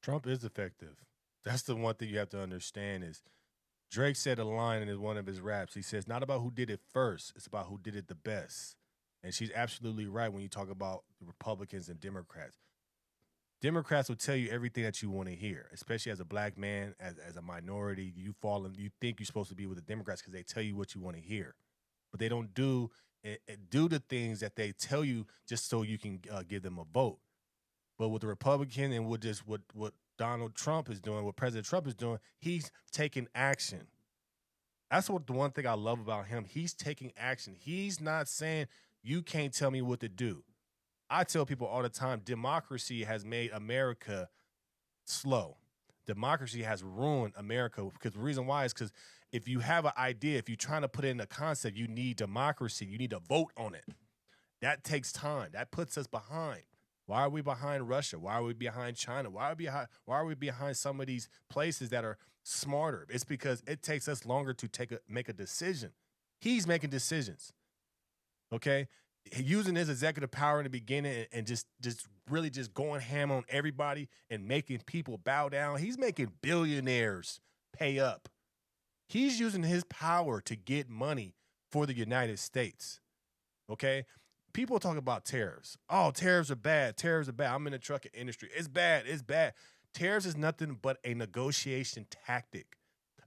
Trump is effective. That's the one thing you have to understand is Drake said a line in one of his raps. He says, "Not about who did it first; it's about who did it the best." And she's absolutely right when you talk about the Republicans and Democrats. Democrats will tell you everything that you want to hear, especially as a black man, as a minority. You think you're supposed to be with the Democrats because they tell you what you want to hear, but they don't do the things that they tell you just so you can give them a vote. But with the Republican and with just what Donald Trump is doing, what President Trump is doing, he's taking action. That's what the one thing I love about him. He's taking action. He's not saying you can't tell me what to do. I tell people all the time, democracy has made America slow. Democracy has ruined America because the reason why is because if you have an idea, if you're trying to put in a concept, you need democracy. You need to vote on it. That takes time. That puts us behind. Why are we behind Russia? Why are we behind China? Why are we behind some of these places that are smarter? It's because it takes us longer to make a decision. He's making decisions. Okay? Using his executive power in the beginning and just really just going ham on everybody and making people bow down. He's making billionaires pay up. He's using his power to get money for the United States. Okay? People talk about tariffs. Oh, tariffs are bad. Tariffs are bad. I'm in the trucking industry. It's bad. It's bad. Tariffs is nothing but a negotiation tactic.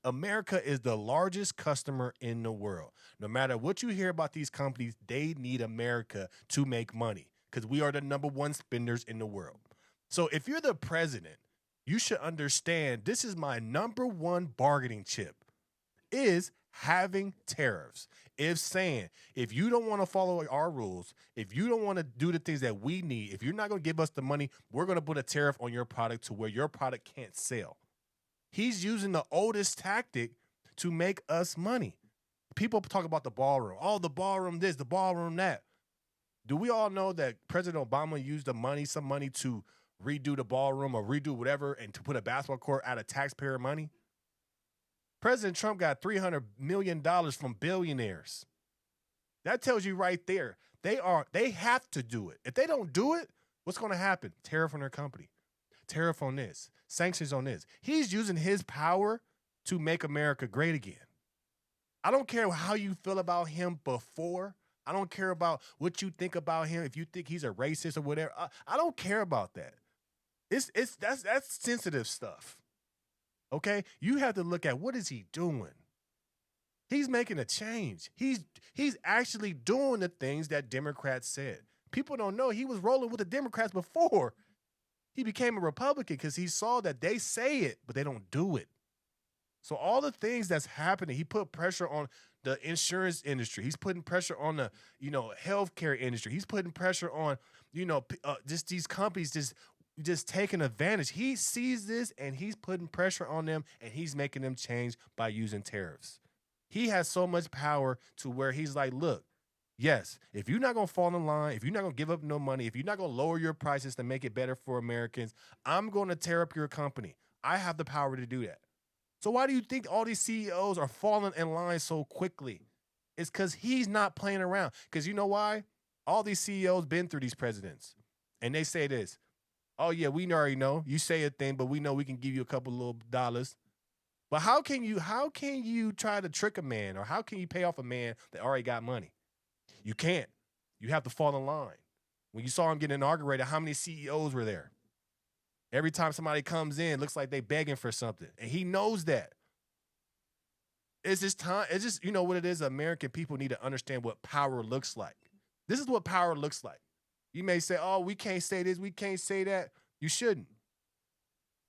America is the largest customer in the world. No matter what you hear about these companies, they need America to make money because we are the number one spenders in the world. So if you're the president, you should understand this is my number one bargaining chip is having tariffs. If you don't want to follow our rules, if you don't want to do the things that we need, if you're not going to give us the money, we're going to put a tariff on your product to where your product can't sell. He's using the oldest tactic to make us money. People talk about the ballroom. Oh, the ballroom this, the ballroom that. Do we all know that President Obama used some money to redo the ballroom or redo whatever and to put a basketball court out of taxpayer money? President Trump got $300 million from billionaires. That tells you right there. They have to do it. If they don't do it, what's going to happen? Tariff on their company. Tariff on this. Sanctions on this. He's using his power to make America great again. I don't care how you feel about him before. I don't care about what you think about him. If you think he's a racist or whatever, I don't care about that. That's sensitive stuff. Okay, you have to look at what is he doing. He's making a change. He's actually doing the things that Democrats said. People don't know he was rolling with the Democrats before he became a Republican because he saw that they say it, but they don't do it. So all the things that's happening, he put pressure on the insurance industry. He's putting pressure on the, healthcare industry. He's putting pressure on, just these companies just taking advantage. He sees this and he's putting pressure on them and he's making them change by using tariffs. He has so much power to where he's like, look, yes, if you're not going to fall in line, if you're not going to give up no money, if you're not going to lower your prices to make it better for Americans, I'm going to tear up your company. I have the power to do that. So why do you think all these CEOs are falling in line so quickly? It's because he's not playing around. Because you know why? All these CEOs been through these presidents. And they say this, oh, yeah, we already know. You say a thing, but we know we can give you a couple little dollars. But how can you try to trick a man, or how can you pay off a man that already got money? You can't. You have to fall in line. When you saw him get inaugurated, how many CEOs were there? Every time somebody comes in, looks like they begging for something. And he knows that. It's just time. It's just, you know what it is? American people need to understand what power looks like. This is what power looks like. You may say, oh, we can't say this, we can't say that. You shouldn't.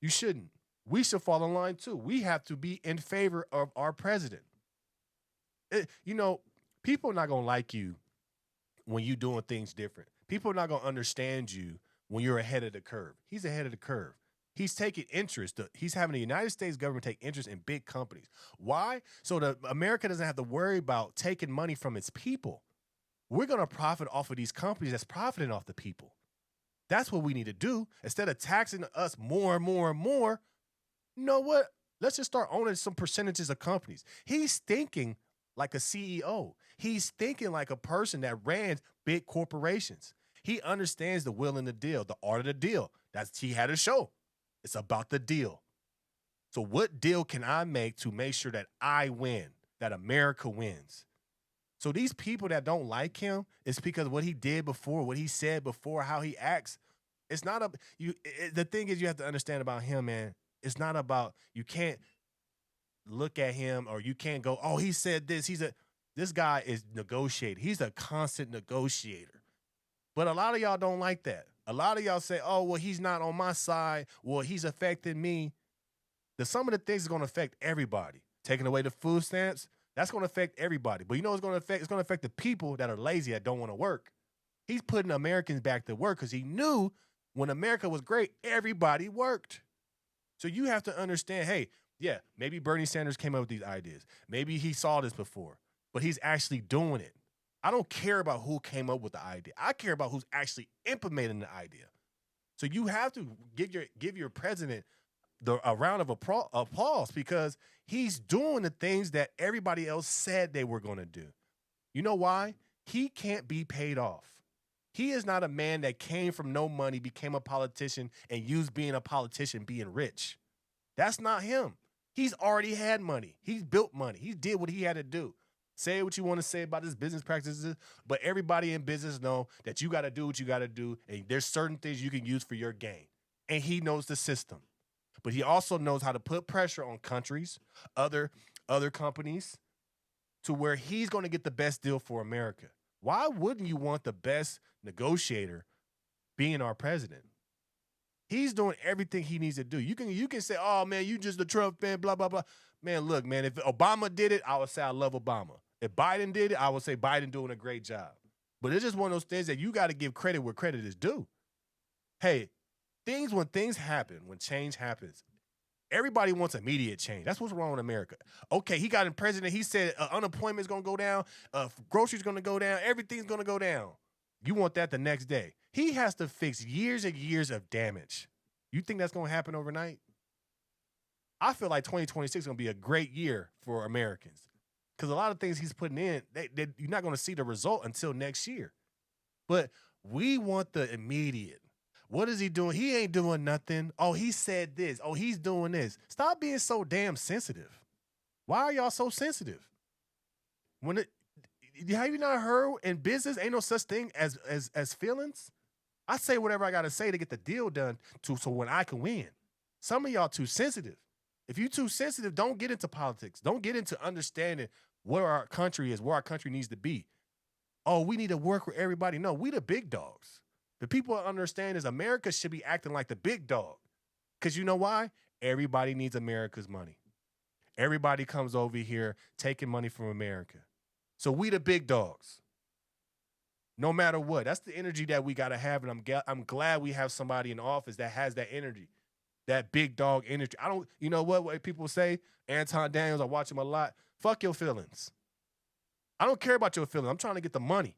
You shouldn't. We should fall in line too. We have to be in favor of our president. People are not going to like you when you're doing things different. People are not going to understand you when you're ahead of the curve. He's ahead of the curve. He's taking interest. He's having the United States government take interest in big companies. Why? So that America doesn't have to worry about taking money from its people. We're going to profit off of these companies that's profiting off the people. That's what we need to do. Instead of taxing us more and more and more, you know what? Let's just start owning some percentages of companies. He's thinking like a CEO. He's thinking like a person that ran big corporations. He understands the will and the deal, the art of the deal. He had a show. It's about the deal. So what deal can I make to make sure that I win, that America wins? So these people that don't like him, it's because what he did before, what he said before, how he acts. It's not a you. The thing is, you have to understand about him, man. It's not about you can't look at him or you can't go, oh, he said this. This guy is negotiating. He's a constant negotiator. But a lot of y'all don't like that. A lot of y'all say, oh, well, he's not on my side. Well, he's affecting me. Some of the things is going to affect everybody. Taking away the food stamps, that's going to affect everybody. But you know what's going to affect? It's going to affect the people that are lazy, that don't want to work. He's putting Americans back to work because he knew when America was great, everybody worked. So you have to understand, hey, yeah, maybe Bernie Sanders came up with these ideas. Maybe he saw this before, but he's actually doing it. I don't care about who came up with the idea. I care about who's actually implementing the idea. So you have to give your president a round of applause because he's doing the things that everybody else said they were going to do. You know why? He can't be paid off. He is not a man that came from no money, became a politician, and used being a politician being rich. That's not him. He's already had money. He's built money. He did what he had to do. Say what you want to say about his business practices, but everybody in business know that you got to do what you got to do, and there's certain things you can use for your gain. And he knows the system. But he also knows how to put pressure on countries, other companies, to where he's going to get the best deal for America. Why wouldn't you want the best negotiator being our president? He's doing everything he needs to do. You can say, oh, man, you just a Trump fan, blah, blah, blah. Man, look, man, if Obama did it, I would say I love Obama. If Biden did it, I would say Biden doing a great job. But it's just one of those things that you got to give credit where credit is due. Hey, when things happen, when change happens, everybody wants immediate change. That's what's wrong with America. Okay, he got in president. He said unemployment is going to go down. Groceries going to go down. Everything's going to go down. You want that the next day. He has to fix years and years of damage. You think that's going to happen overnight? I feel like 2026 is going to be a great year for Americans because a lot of things he's putting in, you're not going to see the result until next year. But we want the immediate. What is he doing? He ain't doing nothing. Oh, he said this. Oh, he's doing this. Stop being so damn sensitive. Why are y'all so sensitive? Have you not heard in business ain't no such thing as feelings? I say whatever I got to say to get the deal done so when I can win. Some of y'all too sensitive. If you too sensitive, don't get into politics. Don't get into understanding where our country is, where our country needs to be. Oh, we need to work with everybody. No, we the big dogs. The people understand is America should be acting like the big dog. Because you know why? Everybody needs America's money. Everybody comes over here taking money from America. So we the big dogs. No matter what. That's the energy that we got to have. And I'm glad we have somebody in office that has that energy. That big dog energy. You know what people say? Anton Daniels, I watch him a lot. Fuck your feelings. I don't care about your feelings. I'm trying to get the money.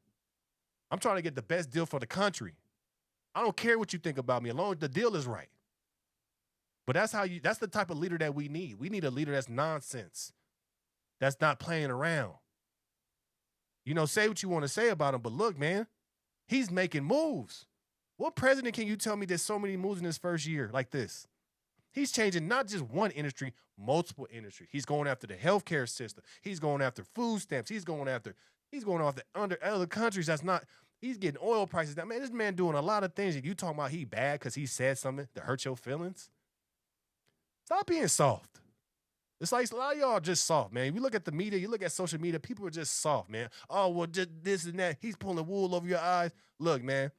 I'm trying to get the best deal for the country. I don't care what you think about me, as long as the deal is right. But that's the type of leader that we need. We need a leader that's nonsense. That's not playing around. You know, say what you want to say about him, but look, man, he's making moves. What president can you tell me there's so many moves in his first year like this? He's changing not just one industry, multiple industries. He's going after the healthcare system. He's going after food stamps. He's going after under other countries that's not. He's getting oil prices down. Man, this man doing a lot of things. And you talking about he bad because he said something to hurt your feelings? Stop being soft. It's like a lot of y'all are just soft, man. You look at the media, you look at social media, people are just soft, man. Oh, well, just this and that. He's pulling wool over your eyes. Look, man,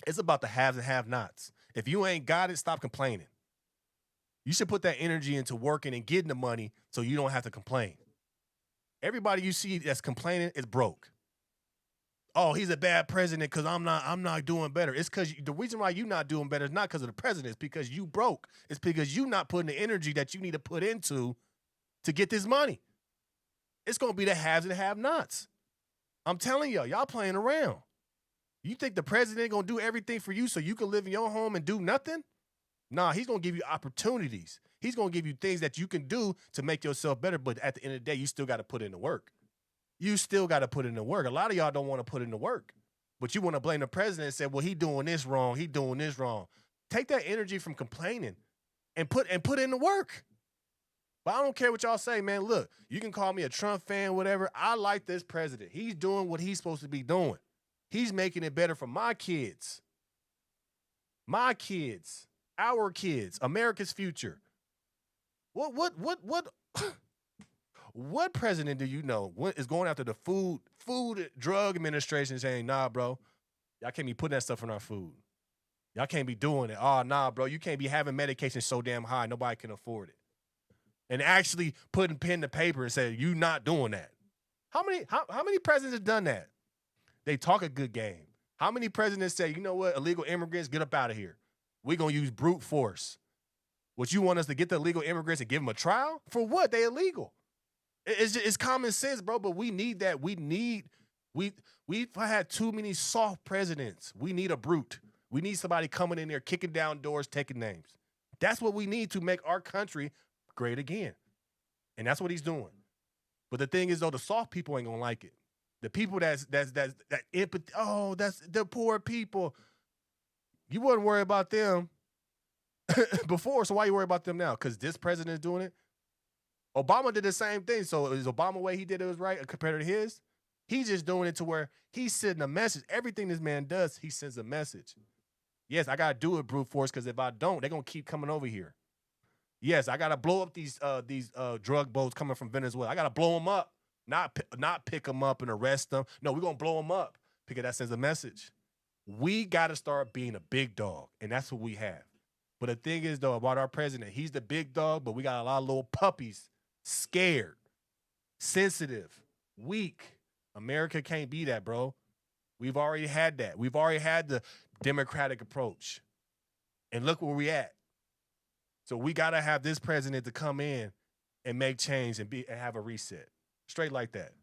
it's about the haves and have-nots. If you ain't got it, stop complaining. You should put that energy into working and getting the money so you don't have to complain. Everybody you see that's complaining is broke. Oh, he's a bad president because I'm not doing better. It's because the reason why you're not doing better is not because of the president. It's because you broke. It's because you not putting the energy that you need to put into to get this money. It's going to be the haves and have-nots. I'm telling y'all playing around. You think the president going to do everything for you so you can live in your home and do nothing? Nah, he's going to give you opportunities. He's going to give you things that you can do to make yourself better, but at the end of the day, you still got to put in the work. You still got to put in the work. A lot of y'all don't want to put in the work, but you want to blame the president and say, well, he doing this wrong. He doing this wrong. Take that energy from complaining and put in the work. But I don't care what y'all say, man. Look, you can call me a Trump fan, whatever. I like this president. He's doing what he's supposed to be doing. He's making it better for my kids, our kids, America's future. What what president do you know is going after the food drug administration saying, nah, bro, y'all can't be putting that stuff in our food. Y'all can't be doing it. Oh, nah, bro, you can't be having medication so damn high nobody can afford it. And actually putting pen to paper and say, you not doing that. How many presidents have done that? They talk a good game. How many presidents say, you know what, illegal immigrants, get up out of here. We're going to use brute force. What, you want us to get the illegal immigrants and give them a trial? For what? They illegal. It's common sense, bro, but we need that. We've had too many soft presidents. We need a brute. We need somebody coming in there, kicking down doors, taking names. That's what we need to make our country great again. And that's what he's doing. But the thing is, though, the soft people ain't gonna like it. The people that empathy, oh, that's the poor people. You wouldn't worry about them before, so why you worry about them now? Because this president is doing it. Obama did the same thing. So is Obama way he did it was right compared to his? He's just doing it to where he's sending a message. Everything this man does, he sends a message. Yes, I gotta do it, brute force, because if I don't, they're gonna keep coming over here. Yes, I gotta blow up these drug boats coming from Venezuela. I gotta blow them up, not pick them up and arrest them. No, we're gonna blow them up because that sends a message. We gotta start being a big dog, and that's what we have. But the thing is, though, about our president, he's the big dog, but we got a lot of little puppies, scared, sensitive, weak. America can't be that, bro. We've already had that. We've already had the Democratic approach, and look where we at. So we got to have this president to come in and make change and have a reset. Straight like that.